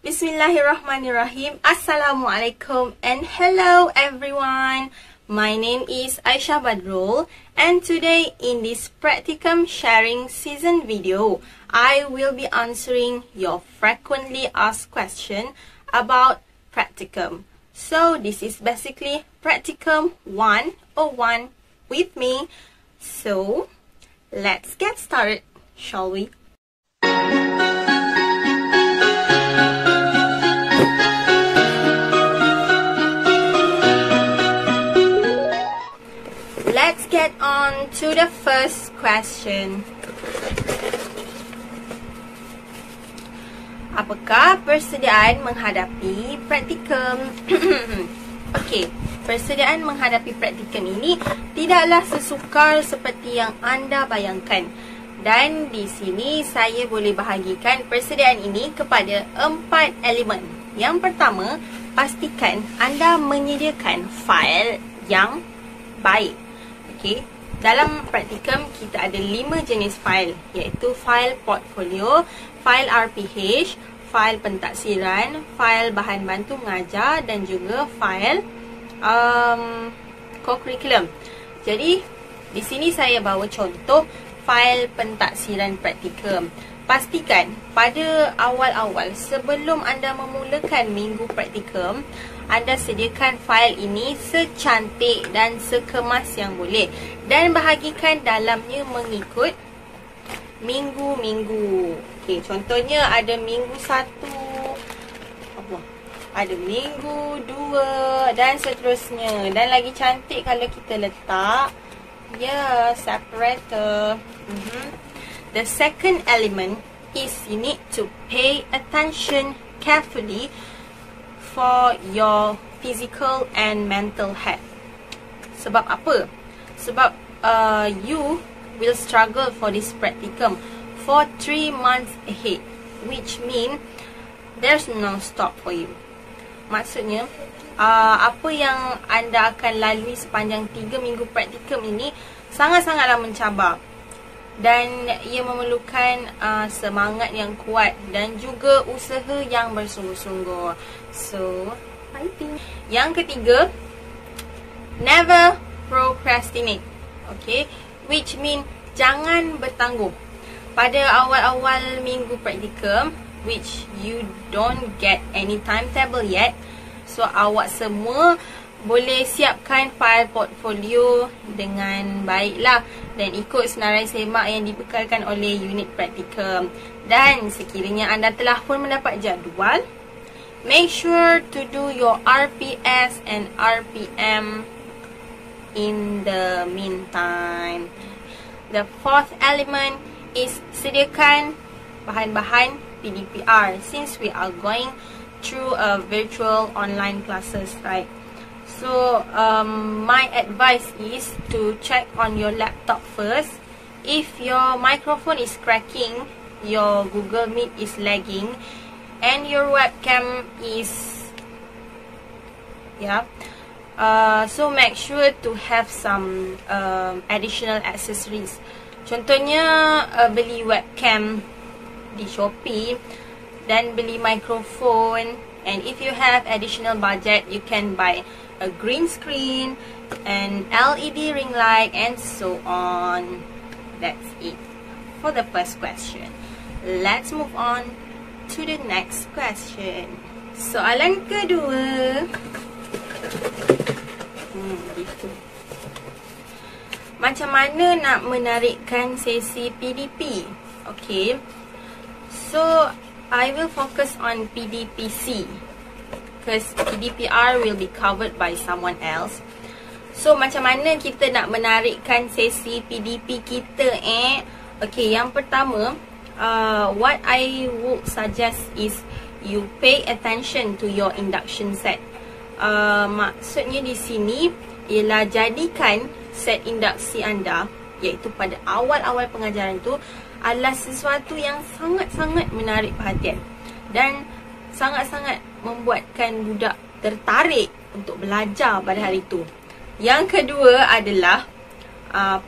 Bismillahirrahmanirrahim. Assalamualaikum and hello everyone. My name is Aisyah Badrul, and today in this practicum sharing season video, I will be answering your frequently asked question about practicum. So this is basically practicum 101 with me. So let's get started, shall we? Let's get on to the first question. Apakah persediaan menghadapi praktikum? Okey, persediaan menghadapi praktikum ini tidaklah sesukar seperti yang anda bayangkan. Dan di sini saya boleh bahagikan persediaan ini kepada 4 elemen. Yang pertama, pastikan anda menyediakan fail yang baik. Okay. Dalam praktikum kita ada 5 jenis fail, iaitu fail portfolio, fail RPH, fail pentaksiran, fail bahan bantu mengajar dan juga fail co-curriculum. Jadi di sini saya bawa contoh fail pentaksiran praktikum. Pastikan pada awal-awal sebelum anda memulakan minggu praktikum, anda sediakan fail ini secantik dan sekemas yang boleh, dan bahagikan dalamnya mengikut minggu-minggu. Okey, contohnya ada minggu 1, ada minggu 2 dan seterusnya. Dan lagi cantik kalau kita letak separator. The second element is you need to pay attention carefully for your physical and mental health. Sebab apa? Sebab you will struggle for this practicum for 3 months ahead, which mean there's no stop for you. Maksudnya, apa yang anda akan lalui sepanjang 3 minggu praktikum ini sangat-sangatlah mencabar. Dan ia memerlukan semangat yang kuat dan juga usaha yang bersungguh-sungguh. So, fighting. Yang ketiga, never procrastinate. Okay, which mean jangan bertangguh. Pada awal-awal minggu praktikum, which you don't get any timetable yet, so awak semua boleh siapkan file portfolio dengan baiklah dan ikut senarai semak yang dibekalkan oleh unit praktikum. Dan sekiranya anda telah pun mendapat jadual, make sure to do your RPS and RPM in the meantime. The fourth element is sediakan bahan-bahan PDPR since we are going through a virtual online classes, right? So, my advice is to check on your laptop first. If your microphone is cracking, your Google Meet is lagging, and your webcam is so make sure to have some additional accessories. Contohnya beli webcam di Shopee dan beli microphone. And if you have additional budget, you can buy a green screen, an LED ring light, and so on. That's it for the first question. Let's move on to the next question. Soalan kedua. Macam mana nak menarikkan sesi PDP? Okay. So, I will focus on PDPC because PDPR will be covered by someone else. So, macam mana kita nak menarikkan sesi PDP kita Okay, yang pertama, what I would suggest is you pay attention to your induction set. Maksudnya di sini ialah jadikan set induksi anda, iaitu pada awal-awal pengajaran tu, adalah sesuatu yang sangat-sangat menarik perhatian dan sangat-sangat membuatkan budak tertarik untuk belajar pada hari itu. Yang kedua adalah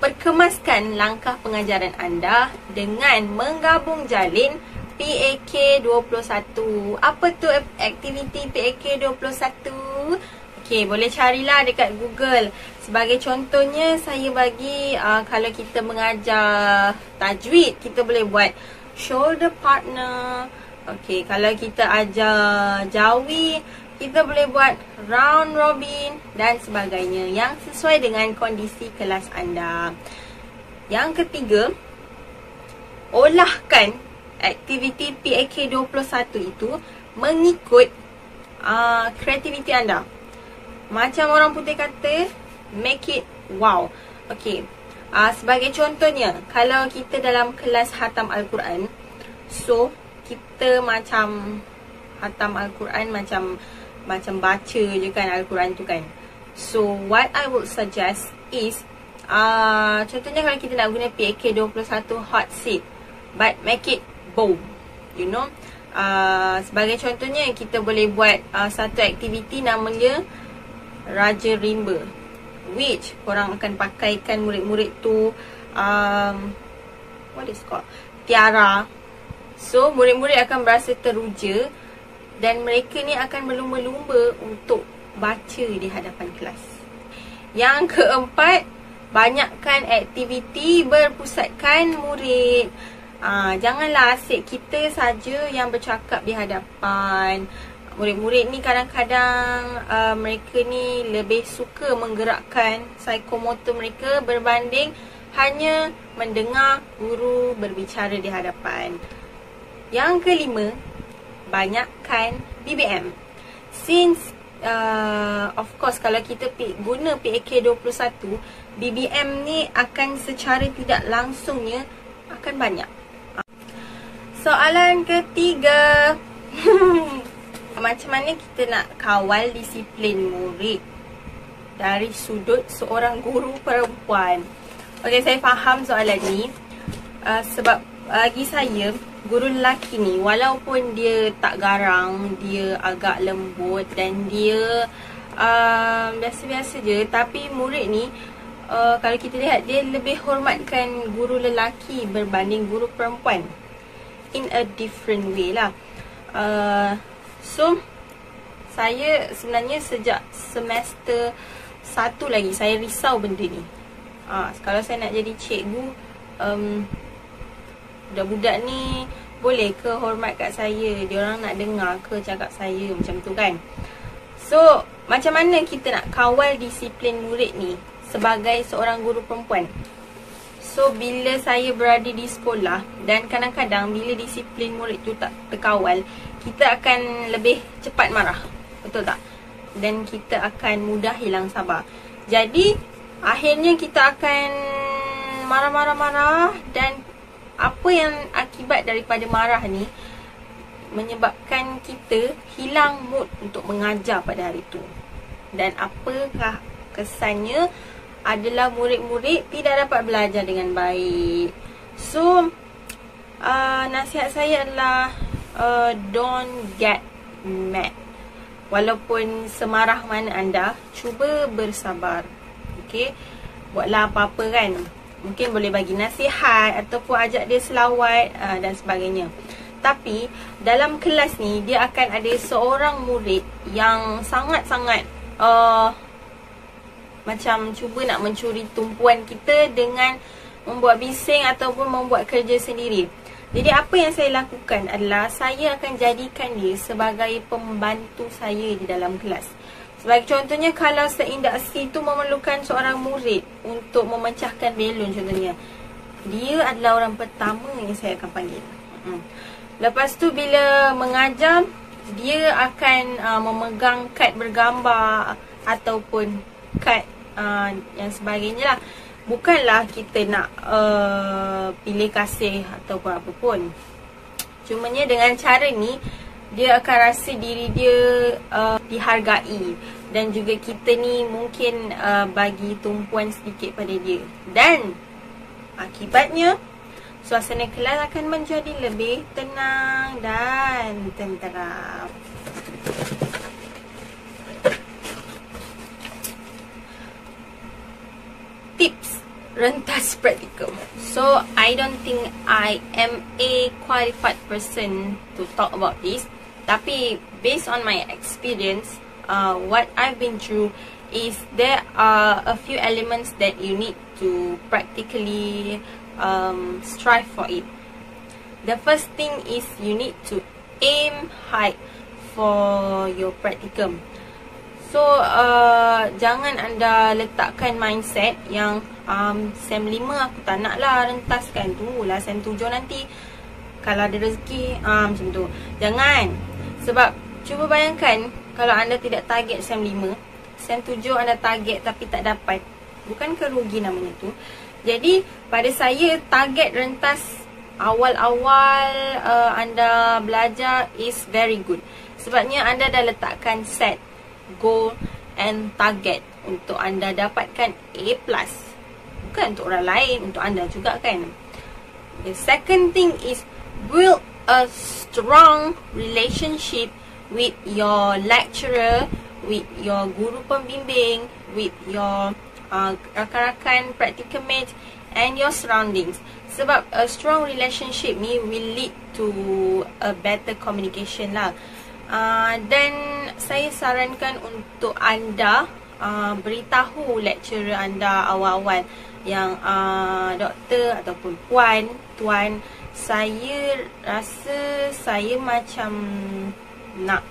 perkemaskan langkah pengajaran anda dengan menggabung jalin PAK 21. Apa tu aktiviti PAK 21? Okey, boleh carilah dekat Google. Sebagai contohnya, saya bagi kalau kita mengajar tajwid, kita boleh buat shoulder partner. Okey, kalau kita ajar jawi, kita boleh buat round robin dan sebagainya yang sesuai dengan kondisi kelas anda. Yang ketiga, olahkan aktiviti PAK 21 itu mengikut kreativiti anda. Macam orang putih kata, make it wow. Okey, sebagai contohnya, kalau kita dalam kelas hatam Al-Quran, so kita macam hatam Al-Quran macam baca je kan Al-Quran tu kan. So what I would suggest is contohnya kalau kita nak guna PAK 21 hot seat, but make it bold, you know. Sebagai contohnya, kita boleh buat satu aktiviti namanya Raja Rimba, which korang akan pakaikan murid-murid tu what is called, tiara. So murid-murid akan berasa teruja dan mereka ni akan berlumba-lumba untuk baca di hadapan kelas. Yang keempat, banyakkan aktiviti berpusatkan murid. Janganlah asyik kita saja yang bercakap di hadapan. Murid-murid ni kadang-kadang mereka ni lebih suka menggerakkan psikomotor mereka berbanding hanya mendengar guru berbicara di hadapan. Yang kelima, banyakkan BBM. Since of course kalau kita guna PAK 21, BBM ni akan secara tidak langsungnya akan banyak. Soalan ketiga, macam mana kita nak kawal disiplin murid dari sudut seorang guru perempuan? Okey, saya faham soalan ni. Sebab bagi saya, guru lelaki ni walaupun dia tak garang, dia agak lembut dan dia biasa-biasa je, tapi murid ni kalau kita lihat, dia lebih hormatkan guru lelaki berbanding guru perempuan in a different way lah. So saya sebenarnya sejak semester 1 lagi saya risau benda ni. Kalau saya nak jadi cikgu, budak-budak ni boleh ke hormat kat saya? Diorang nak dengar ke cakap saya? Macam tu kan. So macam mana kita nak kawal disiplin murid ni sebagai seorang guru perempuan? So bila saya berada di sekolah, dan kadang-kadang bila disiplin murid tu tak terkawal, kita akan lebih cepat marah, betul tak? Dan kita akan mudah hilang sabar. Jadi akhirnya kita akan marah-marah-marah, dan apa yang akibat daripada marah ni menyebabkan kita hilang mood untuk mengajar pada hari tu. Dan apakah kesannya adalah murid-murid tidak dapat belajar dengan baik. So nasihat saya adalah don't get mad. Walaupun semarah mana anda, cuba bersabar. Okay, buatlah apa-apa kan. Mungkin boleh bagi nasihat ataupun ajak dia selawat dan sebagainya. Tapi dalam kelas ni, dia akan ada seorang murid yang sangat-sangat macam cuba nak mencuri tumpuan kita dengan membuat bising ataupun membuat kerja sendiri. Jadi apa yang saya lakukan adalah saya akan jadikan dia sebagai pembantu saya di dalam kelas. Sebagai contohnya, kalau seindaksi itu memerlukan seorang murid untuk memecahkan belon contohnya, dia adalah orang pertama yang saya akan panggil. Lepas tu bila mengajar, dia akan memegang kad bergambar ataupun kad yang sebagainya lah. Bukanlah kita nak pilih kasih ataupun apa pun. Cumanya dengan cara ni, dia akan rasa diri dia dihargai. Dan juga kita ni mungkin bagi tumpuan sedikit pada dia. Dan akibatnya, suasana kelas akan menjadi lebih tenang dan tenteram. Tips rentas praktikum. So I don't think I am a qualified person to talk about this. Tapi based on my experience, what I've been through is there are a few elements that you need to practically strive for it. The first thing is you need to aim high for your practicum. So jangan anda letakkan mindset yang SEM 5 aku tak nak lah rentas kan, tunggulah SEM 7 nanti kalau ada rezeki, macam tu. Jangan. Sebab cuba bayangkan kalau anda tidak target SEM 5, SEM 7 anda target tapi tak dapat, bukankah rugi namanya tu? Jadi pada saya, target rentas awal-awal anda belajar is very good. Sebabnya anda dah letakkan set, goal and target untuk anda dapatkan A+. Bukan untuk orang lain, untuk anda juga kan. The second thing is build a strong relationship with your lecturer, with your guru pembimbing, with your rakan-rakan practical mates and your surroundings. Sebab a strong relationship ni will lead to a better communication lah. Dan saya sarankan untuk anda beritahu lecturer anda awal-awal yang doktor ataupun tuan, saya rasa saya macam nak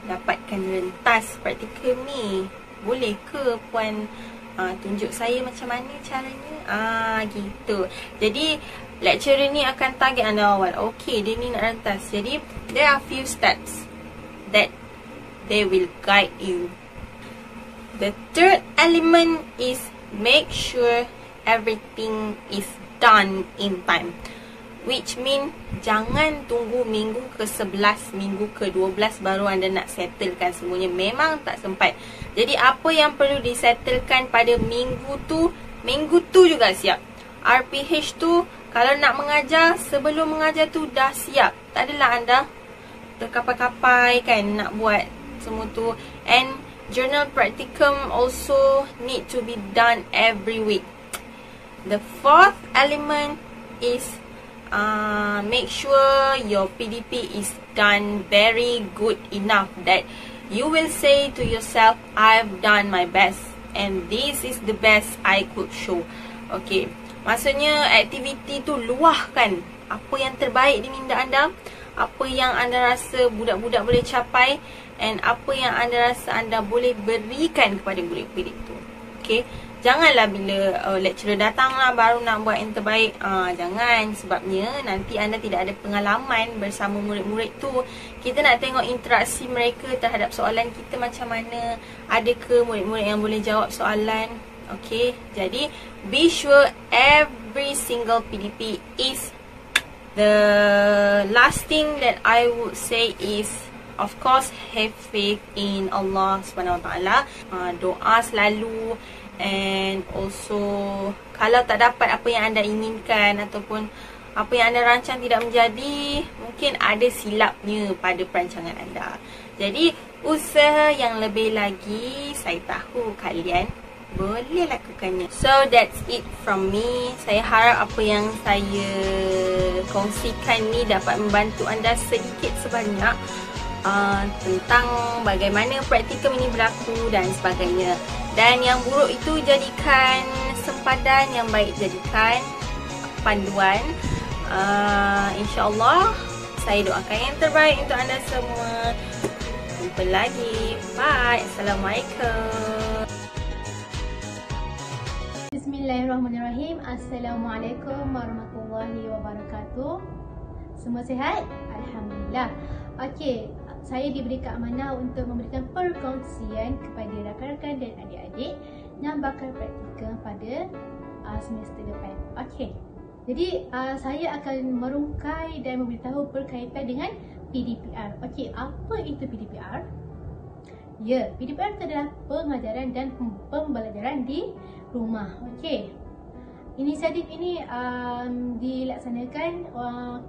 dapatkan rentas praktikum ni. Boleh ke puan tunjuk saya macam mana caranya? Gitu. Jadi lecturer ni akan target anda awal. Okay, dia ni nak rentas. Jadi there are few steps that they will guide you. The third element is make sure everything is done in time. Which mean jangan tunggu minggu ke-11, minggu ke-12 baru anda nak settlekan semuanya. Memang tak sempat. Jadi apa yang perlu disettlekan pada minggu tu juga siap. RPH tu kalau nak mengajar, sebelum mengajar tu dah siap. Tak adalah anda terkapai-kapai kan nak buat semua tu. And journal practicum also need to be done every week. The fourth element is make sure your PDP is done very good enough that you will say to yourself, I've done my best and this is the best I could show. Okay, maksudnya aktiviti tu luahkan apa yang terbaik di minda anda, apa yang anda rasa budak-budak boleh capai, and apa yang anda rasa anda boleh berikan kepada murid-murid tu. Okay, janganlah bila lecturer datang lah baru nak buat yang terbaik. Jangan, sebabnya nanti anda tidak ada pengalaman bersama murid-murid tu. Kita nak tengok interaksi mereka terhadap soalan kita macam mana. Adakah murid-murid yang boleh jawab soalan? Okay, jadi be sure every single PDP is. The last thing that I would say is, of course, have faith in Allah Subhanahu Wa Taala. Doa selalu. And also, kalau tak dapat apa yang anda inginkan ataupun apa yang anda rancang tidak menjadi, mungkin ada silapnya pada perancangan anda. Jadi, usaha yang lebih lagi, saya tahu kalian boleh lakukannya. So, that's it from me. Saya harap apa yang saya kongsikan ni dapat membantu anda sedikit sebanyak tentang bagaimana praktikum ini berlaku dan sebagainya. Dan yang buruk itu jadikan sempadan, yang baik jadikan panduan. InsyaAllah saya doakan yang terbaik untuk anda semua. Jumpa lagi. Bye. Assalamualaikum. Bismillahirrahmanirrahim. Assalamualaikum warahmatullahi wabarakatuh. Semua sihat? Alhamdulillah. Okey, saya diberikan amanah untuk memberikan perkongsian kepada rakan-rakan dan adik-adik yang bakal praktikum pada semester depan. Okey, jadi saya akan merungkai dan memberitahu berkaitan dengan PDPR. Okey, apa itu PDPR? Ya, PDPR itu adalah pengajaran dan pembelajaran di rumah. Okey, inisiatif ini dilaksanakan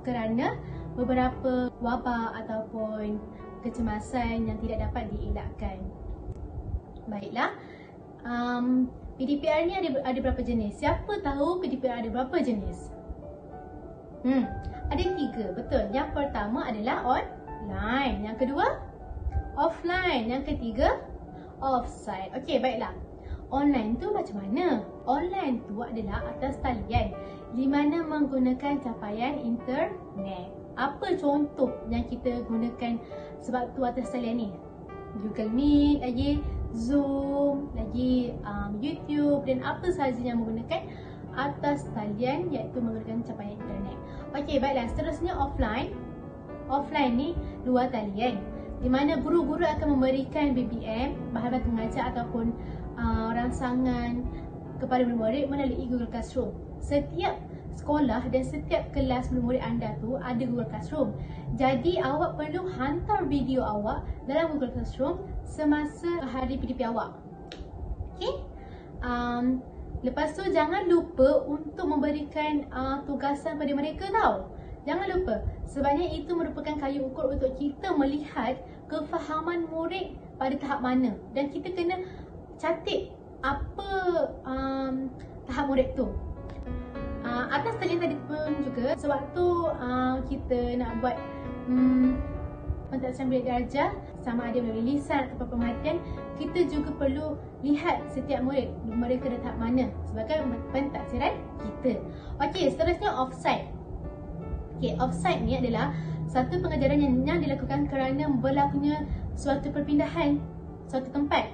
kerana beberapa wabak ataupun kecemasan yang tidak dapat dielakkan. Baiklah, PDPR ni ada berapa jenis? Siapa tahu PDPR ada berapa jenis? Ada 3, betul. Yang pertama adalah online. Yang kedua, offline. Yang ketiga, offsite. Okey, baiklah. Online tu macam mana? Online tu adalah atas talian di mana menggunakan capaian internet. Apa contoh yang kita gunakan sebab tu atas talian ni? Google Meet, lagi Zoom, lagi YouTube dan apa sahaja yang menggunakan atas talian iaitu menggunakan capaian internet. Okey, baiklah. Seterusnya offline. Offline ni luar talian di mana guru-guru akan memberikan BBM, bahan bantu mengajar ataupun rangsangan kepada murid melalui Google Classroom. Setiap sekolah dan setiap kelas murid anda tu ada Google Classroom. Jadi awak perlu hantar video awak dalam Google Classroom semasa hari PDP awak. Okey? Lepas tu jangan lupa untuk memberikan tugasan pada mereka tau. Jangan lupa, sebabnya itu merupakan kayu ukur untuk kita melihat kefahaman murid pada tahap mana. Dan kita kena catat apa tahap murid tu. Atas talian tadi pun juga, sewaktu kita nak buat pentadbiran bilik darjah sama ada melalui lisan atau perhatian, kita juga perlu lihat setiap murid mereka dah tahap mana sebagai pentadbiran kita. Okey, seterusnya offsite. Okey, offsite ni adalah satu pengajaran yang dilakukan kerana berlakunya suatu perpindahan suatu tempat.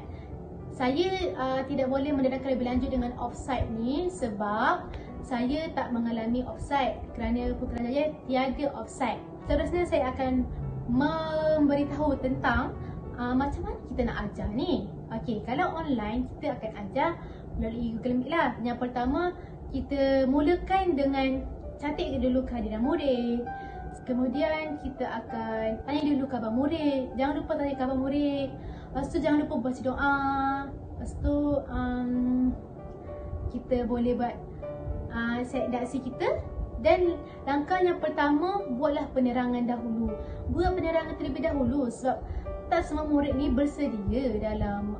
Saya tidak boleh menerangkan lebih lanjut dengan offsite ni sebab saya tak mengalami offsite kerana Putrajaya tiada offsite. Seterusnya saya akan memberitahu tentang macam mana kita nak ajar ni. Okey, kalau online kita akan ajar melalui Google Meet lah. Yang pertama, kita mulakan dengan catat dulu kehadiran murid. Kemudian kita akan tanya dulu khabar murid. Jangan lupa tanya khabar murid. Lepas tu jangan lupa baca doa. Lepas tu kita boleh buat set daksi kita. Dan langkah yang pertama, buatlah penerangan dahulu. Buat penerangan terlebih dahulu sebab tak semua murid ni bersedia dalam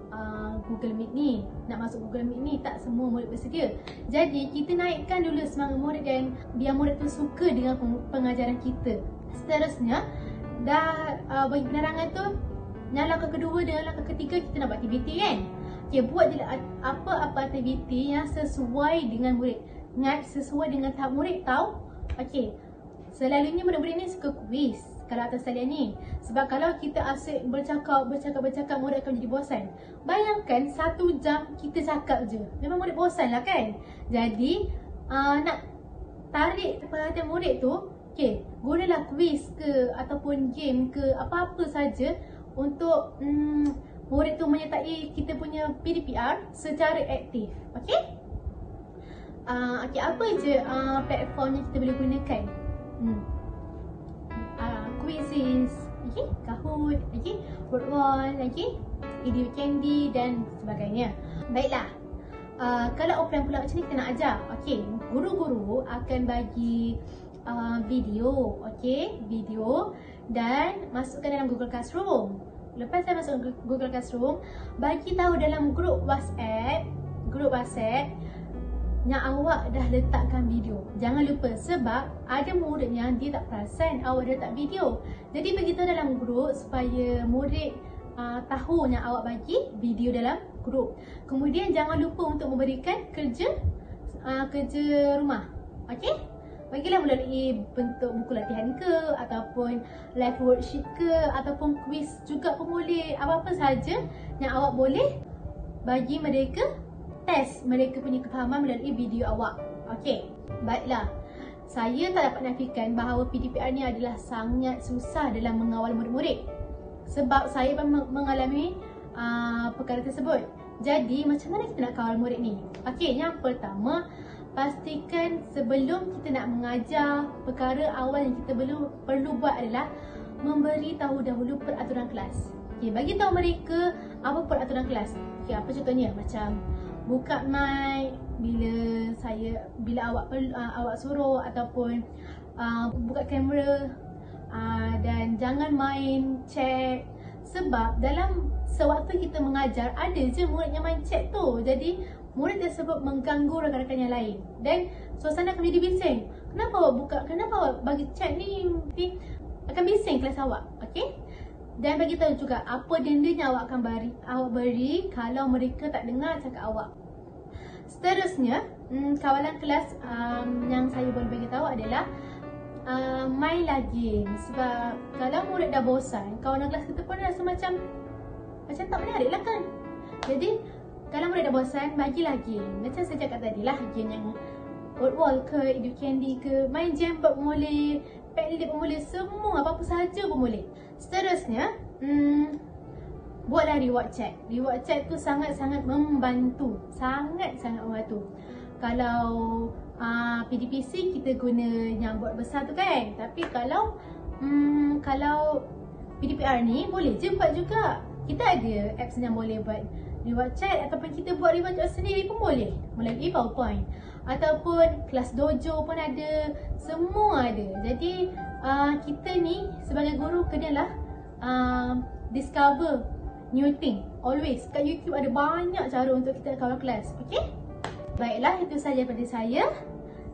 Google Meet ni. Nak masuk Google Meet ni tak semua murid bersedia. Jadi kita naikkan dulu semangat murid dan biar murid tu suka dengan pengajaran kita. Seterusnya dah bagi penerangan tu, yang langkah kedua dengan langkah ketiga kita nak buat aktiviti kan. Okay, buat je apa-apa aktiviti yang sesuai dengan murid. Ingat, sesuai dengan tahap murid tau. Okay, selalunya murid-murid ni suka kuis kalau atas talian ni. Sebab kalau kita asyik bercakap, murid akan jadi bosan. Bayangkan 1 jam kita cakap je, memang murid bosan lah kan. Jadi nak tarik perhatian murid tu, okay, gunalah kuis ke ataupun game ke, apa-apa saja untuk murid tu menyertai kita punya PDPR secara aktif. Okay? Okay, apa je platform yang kita boleh gunakan? Quizzes, okay, Kahoot, okay, Wordwall, okay, Edu Candy dan sebagainya. Baiklah, kalau offline pula macam ni kita nak ajar. Okay, guru-guru akan bagi video, okay, video dan masukkan dalam Google Classroom. Lepas saya masuk Google Classroom, bagi tahu dalam grup WhatsApp yang awak dah letakkan video. Jangan lupa sebab ada murid yang dia tak perasan awak dah letak video. Jadi beritahu dalam grup supaya murid tahu yang awak bagi video dalam grup. Kemudian jangan lupa untuk memberikan kerja rumah. Okey? Bagilah melalui bentuk buku latihan ke ataupun live worksheet ke ataupun quiz juga pun boleh. Apa-apa saja yang awak boleh bagi mereka, test mereka punya kefahaman melalui video awak. Okey, baiklah. Saya tak dapat nafikan bahawa PDPR ni adalah sangat susah dalam mengawal murid-murid. Sebab saya pun mengalami perkara tersebut. Jadi macam mana kita nak kawal murid ni? Okey, yang pertama, pastikan sebelum kita nak mengajar, perkara awal yang kita perlu buat adalah memberi tahu dahulu peraturan kelas. Okey, bagi tahu mereka apa peraturan kelas. Okey, apa contohnya? Macam buka mic bila awak suruh ataupun buka kamera dan jangan main chat. Sebab dalam sewaktu kita mengajar ada je murid yang main chat tu. Jadi murid tersebut mengganggu rakan-rakan yang lain dan suasana akan jadi bising. Kenapa awak bagi chat ni akan bising kelas awak, okey? Dan bagi tahu juga apa dendanya awak beri kalau mereka tak dengar cakap awak. Seterusnya, kawalan kelas yang saya boleh bagi tahu adalah main lagi. Sebab kalau murid dah bosan, kawalan kelas kita pun rasa macam tak menarik lah kan. Jadi kalau murid dah bosan, bagilah game. Macam saya cakap tadi lah, game yang Wall ke, Edu Candy ke, main Jamboard pun boleh, Padlet pun boleh, semua apa-apa sahaja pun boleh. Seterusnya, buatlah reward chat. Reward chat tu sangat-sangat membantu. Sangat-sangat membantu. Kalau PDPC kita guna yang board besar tu kan. Tapi kalau PDPR ni boleh je buat juga. Kita ada apps yang boleh buat reward chat ataupun kita buat reward chat sendiri pun boleh melalui PowerPoint. Ataupun kelas dojo pun ada, semua ada. Jadi kita ni sebagai guru kenalah discover new thing. Always kat YouTube ada banyak cara untuk kita kawal kelas. Okay? Baiklah, itu sahaja daripada saya.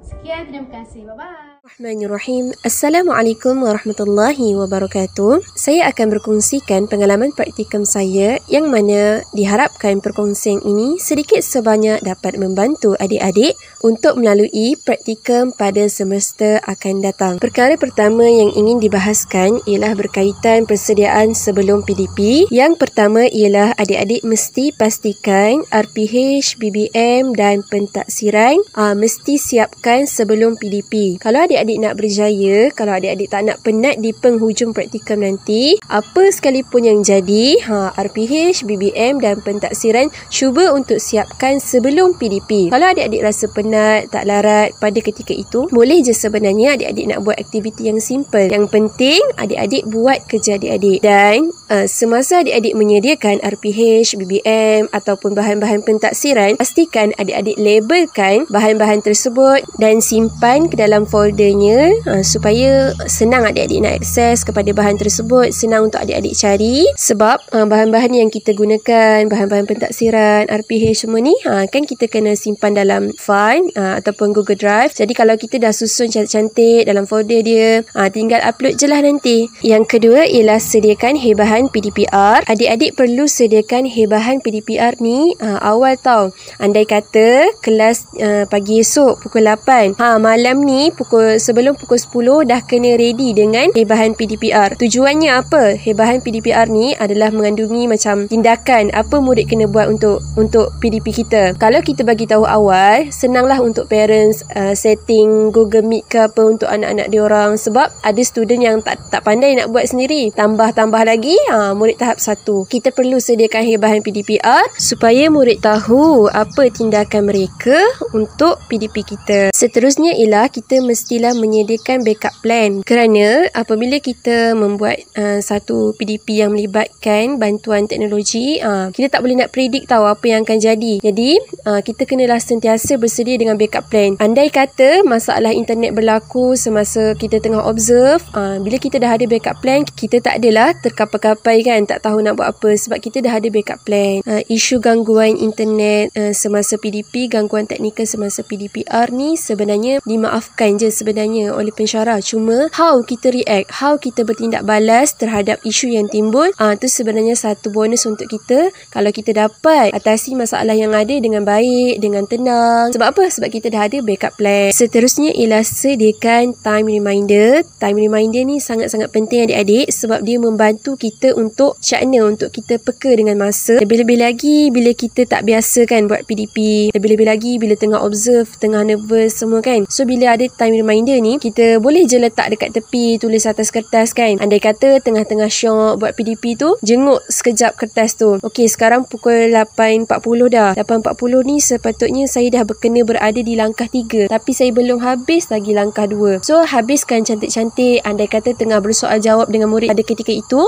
Sekian, terima kasih. Bye-bye. Bismillahirrahmanirrahim. Assalamualaikum warahmatullahi wabarakatuh. Saya akan berkongsikan pengalaman praktikum saya yang mana diharapkan perkongsian ini sedikit sebanyak dapat membantu adik-adik untuk melalui praktikum pada semester akan datang. Perkara pertama yang ingin dibahaskan ialah berkaitan persediaan sebelum PDP. Yang pertama ialah adik-adik mesti pastikan RPH, BBM dan pentaksiran mesti siapkan sebelum PDP. Kalau adik-adik nak berjaya, kalau adik-adik tak nak penat di penghujung praktikum nanti, apa sekalipun yang jadi, RPH, BBM dan pentaksiran cuba untuk siapkan sebelum PDP. Kalau adik-adik rasa penat, tak larat pada ketika itu, boleh je sebenarnya adik-adik nak buat aktiviti yang simple. Yang penting adik-adik buat kerja adik-adik. Dan semasa adik-adik menyediakan RPH, BBM ataupun bahan-bahan pentaksiran, pastikan adik-adik labelkan bahan-bahan tersebut dan simpan ke dalam foldernya supaya senang adik-adik nak akses kepada bahan tersebut, senang untuk adik-adik cari. Sebab bahan-bahan yang kita gunakan, bahan-bahan pentaksiran, RPH semua ni kan kita kena simpan dalam file ataupun Google Drive. Jadi kalau kita dah susun cantik-cantik dalam folder dia, tinggal upload je lah nanti. Yang kedua ialah sediakan hebahan PDPR. Adik-adik perlu sediakan hebahan PDPR ni awal tau. Andai kata kelas pagi esok pukul 8, malam ni sebelum pukul 10 dah kena ready dengan hebahan PDPR. Tujuannya apa? Hebahan PDPR ni adalah mengandungi macam tindakan apa murid kena buat untuk PDP kita. Kalau kita bagi tahu awal, senanglah untuk parents setting Google Meet ke apa untuk anak-anak diorang. Sebab ada student yang tak pandai nak buat sendiri. Tambah lagi murid tahap 1. Kita perlu sediakan hebahan PDPR supaya murid tahu apa tindakan mereka untuk PDP kita. Seterusnya ialah kita mestilah menyediakan backup plan. Kerana apabila kita membuat satu PDP yang melibatkan bantuan teknologi, kita tak boleh nak predict tahu apa yang akan jadi. Jadi kita kenalah sentiasa bersedia dengan backup plan. Andai kata masalah internet berlaku semasa kita tengah observe, bila kita dah ada backup plan, kita tak adalah terkapai-kapai kan, tak tahu nak buat apa sebab kita dah ada backup plan. Isu gangguan internet semasa PDP, gangguan teknikal semasa PDPR ni sebenarnya dimaafkan je sebenarnya oleh pensyarah. Cuma how kita react, how kita bertindak balas terhadap isu yang timbul, tu sebenarnya satu bonus untuk kita kalau kita dapat atasi masalah yang ada dengan baik, dengan tenang. Sebab apa? Sebab kita dah ada backup plan. Seterusnya ialah sediakan time reminder. Time reminder ni sangat-sangat penting adik-adik sebab dia membantu kita untuk syakna, untuk kita peka dengan masa. Lebih-lebih lagi bila kita tak biasa kan buat PDP. Lebih-lebih lagi bila tengah observe, tengah nervous semua kan. So bila ada time reminder ni, kita boleh je letak dekat tepi, tulis atas kertas kan. Andai kata tengah-tengah syok buat PDP tu, jenguk sekejap kertas tu. Okey, sekarang pukul 8.40 dah. 8.40 ni sepatutnya saya dah kena berada di langkah 3. Tapi saya belum habis lagi langkah 2. So habiskan cantik-cantik. Andai kata tengah bersoal jawab dengan murid pada ketika itu,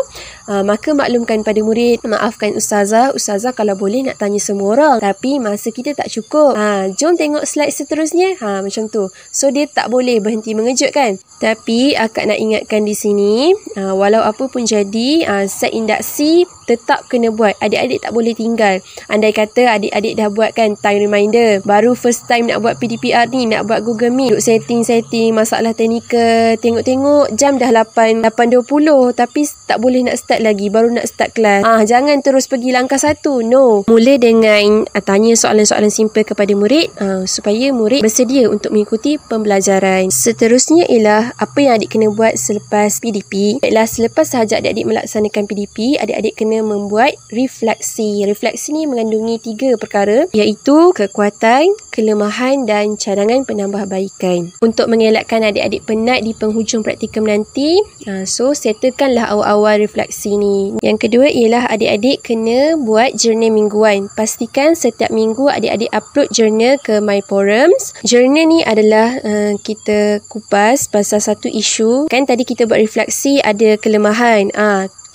maka maklumkan pada murid, maafkan ustazah kalau boleh nak tanya semua orang, tapi masa kita tak cukup. Jom tengok slide seterusnya. Macam tu. So dia tak boleh berhenti mengejutkan. Tapi akak nak ingatkan di sini, walau apa pun jadi, set induksi tetap kena buat. Adik-adik tak boleh tinggal. Andai kata adik-adik dah buat kan time reminder, baru first time nak buat PDPR ni, nak buat Google Meet, duk setting masalah teknikal, tengok-tengok jam dah 8.20 tapi tak boleh nak start lagi, baru nak start kelas. Jangan terus pergi langkah 1. No. Mula dengan tanya soalan-soalan simple kepada murid supaya murid bersedia untuk mengikuti pembelajaran. Seterusnya ialah apa yang adik kena buat selepas PDP. Baiklah, selepas sahaja adik-adik melaksanakan PDP, adik-adik kena membuat refleksi. Refleksi ni mengandungi 3 perkara, iaitu kekuatan, kelemahan dan cadangan penambahbaikan. Untuk mengelakkan adik-adik penat di penghujung praktikum nanti, so settlekanlah awal-awal refleksi ni. Yang kedua ialah adik-adik kena buat jurnal mingguan. Pastikan setiap minggu adik-adik upload jurnal ke My Forums. Jurnal ni adalah kita kupas pasal satu isu. Kan tadi kita buat refleksi ada kelemahan.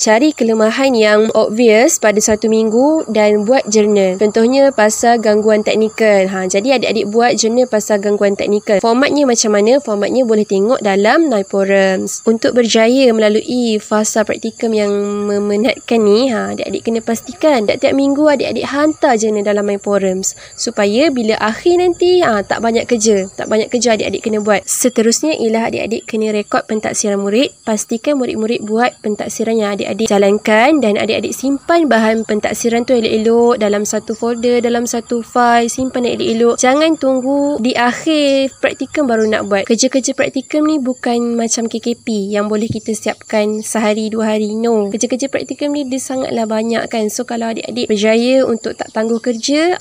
Cari kelemahan yang obvious pada satu minggu dan buat jurnal. Contohnya pasal gangguan teknikal. Jadi adik-adik buat jurnal pasal gangguan teknikal. Formatnya macam mana? Formatnya boleh tengok dalam My Forums. Untuk berjaya melalui fasa praktikum yang memenatkan ni, adik-adik kena pastikan tiap minggu adik-adik hantar jurnal dalam My Forums supaya bila akhir nanti tak banyak kerja. Tak banyak kerja adik-adik kena buat. Seterusnya ialah adik-adik kena rekod pentaksiran murid. Pastikan murid-murid buat pentaksiran yang adik-adik jalankan dan adik-adik simpan bahan pentaksiran tu elok-elok dalam satu folder, dalam satu file, simpan elok-elok. Jangan tunggu di akhir praktikum baru nak buat. Kerja-kerja praktikum ni bukan macam KKP yang boleh kita siapkan sehari 2 hari. No. Kerja-kerja praktikum ni dia sangatlah banyak kan. So kalau adik-adik berjaya untuk tak tangguh kerja,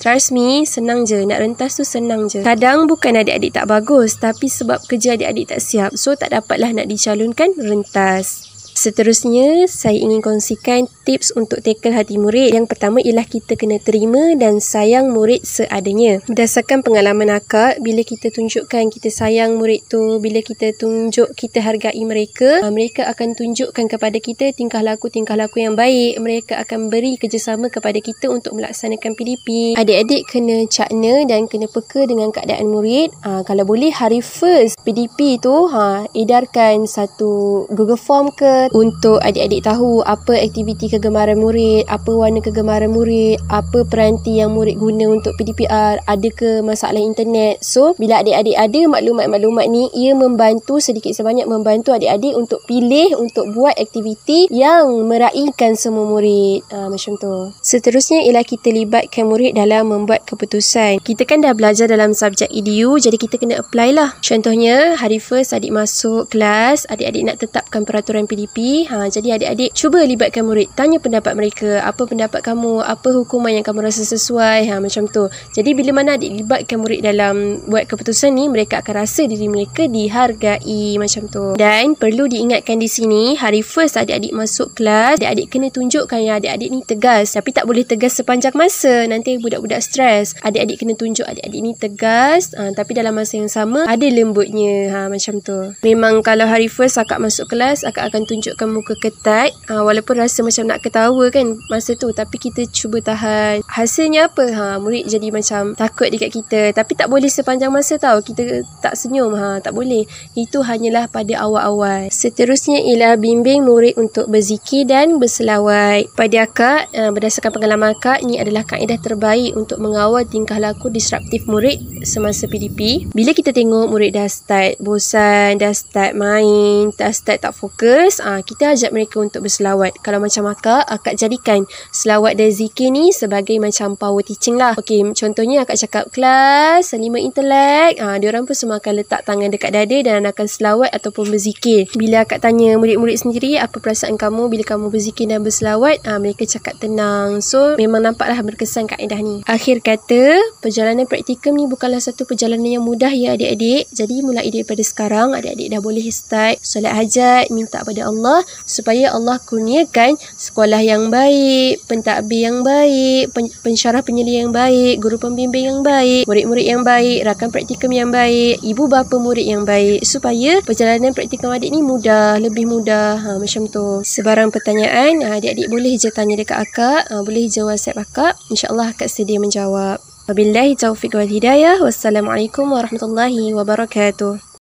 trust me, senang je. Nak rentas tu senang je. Kadang bukan adik-adik tak bagus, tapi sebab kerja adik-adik tak siap. So tak dapatlah nak dicalonkan rentas. Seterusnya, saya ingin kongsikan tips untuk tackle hati murid. Yang pertama ialah kita kena terima dan sayang murid seadanya. Berdasarkan pengalaman akak, bila kita tunjukkan kita sayang murid tu, bila kita tunjuk kita hargai mereka, mereka akan tunjukkan kepada kita tingkah laku yang baik. Mereka akan beri kerjasama kepada kita untuk melaksanakan PDP. Adik-adik kena cakna dan kena peka dengan keadaan murid. Kalau boleh hari first PDP tu, edarkan satu Google Form ke untuk adik-adik tahu apa aktiviti kegemaran murid, apa warna kegemaran murid, apa peranti yang murid guna untuk PDPR, ada ke masalah internet. So, bila adik-adik ada maklumat-maklumat ni, ia membantu sedikit sebanyak membantu adik-adik untuk pilih, untuk buat aktiviti yang meraihkan semua murid. Macam tu. Seterusnya ialah kita libatkan murid dalam membuat keputusan. Kita kan dah belajar dalam subjek EDU, jadi kita kena apply lah. Contohnya, hari first adik masuk kelas, adik-adik nak tetapkan peraturan PDP. Jadi adik-adik cuba libatkan murid, tanya pendapat mereka, apa pendapat kamu, apa hukuman yang kamu rasa sesuai, macam tu. Jadi bila mana adik libatkan murid dalam buat keputusan ni, mereka akan rasa diri mereka dihargai, macam tu. Dan perlu diingatkan di sini, hari first adik-adik masuk kelas, adik-adik kena tunjukkan yang adik-adik ni tegas, tapi tak boleh tegas sepanjang masa, nanti budak-budak stres. Adik-adik kena tunjuk adik-adik ni tegas, tapi dalam masa yang sama ada lembutnya, macam tu. Memang kalau hari first akak masuk kelas, akak akan tunjukkan muka ketat, walaupun rasa macam nak ketawa kan masa tu, tapi kita cuba tahan. Hasilnya apa? Murid jadi macam takut dekat kita, tapi tak boleh sepanjang masa tau kita tak senyum, tak boleh. Itu hanyalah pada awal-awal. Seterusnya ialah bimbing murid untuk berzikir dan berselawat. Pada akak, berdasarkan pengalaman akak, ni adalah kaedah terbaik untuk mengawal tingkah laku disruptif murid semasa PDP. Bila kita tengok murid dah start bosan, dah start main, dah start tak fokus, kita ajak mereka untuk berselawat. Kalau macam akak jadikan selawat dan zikir ni sebagai macam power teaching lah. Okey, contohnya akak cakap kelas 5 intelek, diorang pun semua akan letak tangan dekat dada dan akan selawat ataupun berzikir. Bila akak tanya murid-murid sendiri, apa perasaan kamu bila kamu berzikir dan berselawat, mereka cakap tenang. So, memang nampaklah berkesan kaedah ni. Akhir kata, perjalanan praktikum ni bukanlah satu perjalanan yang mudah ya adik-adik. Jadi, mulai daripada sekarang, adik-adik dah boleh start solat hajat, minta pada Allah supaya Allah kurniakan sekolah yang baik, pentadbir yang baik, pensyarah penyelidik yang baik, guru pembimbing yang baik, murid-murid yang baik, rakan praktikum yang baik, ibu bapa murid yang baik, supaya perjalanan praktikum adik ni mudah, lebih mudah, macam tu. Sebarang pertanyaan, adik-adik boleh je tanya dekat akak, boleh je WhatsApp akak, insya-Allah akak sedia menjawab. Wabillahi taufiq wal hidayah. Wassalamualaikum warahmatullahi wabarakatuh.